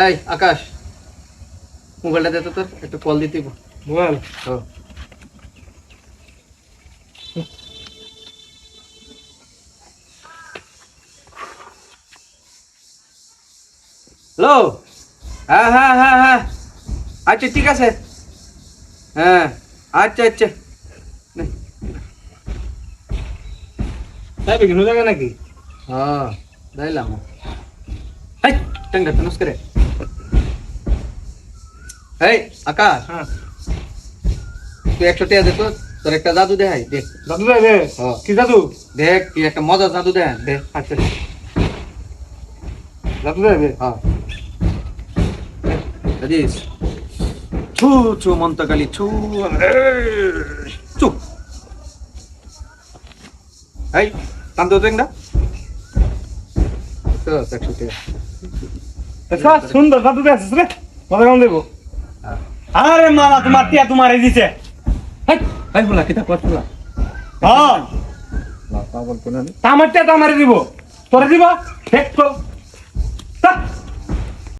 এই আকাশ, মোবাইলটা দে তো, তোর একটু কল দিতে বল। হ্যালো। হ্যাঁ হ্যাঁ হ্যাঁ হ্যাঁ, আচ্ছা ঠিক আছে। হ্যাঁ আচ্ছা আচ্ছা। তাই বিভিন্ন জায়গা নাকি? হ্যাঁ যাইলাম। এই টাঙ্গা তনুস করে। এই আকাশ, হ্যাঁ তুই 100 টাকা দে তো, তোর একটা জাদু দেখাই দে। দাদু দে দে। হ্যাঁ। কি দাদু? দেখ কি একটা মজার জাদু দেখ দে। আচ্ছা দাদু দে দে। হ্যাঁ বুঝিস, ছু ছু মন্তকালী ছু, চুপ। এই টান তো দেখ না। 100 টাকা। আচ্ছা সুন্দর দাদু দে আসিস রে, মজা কেমন দেবো? হ্যাঁ। আরে মামা তোমার টিয়া তোমার দিছে। এই এই বলা কিতা কথা। হ্যাঁ পাগল কোন আমার টিয়া তো আমারে দিব, তোরে দিব দেখ তো।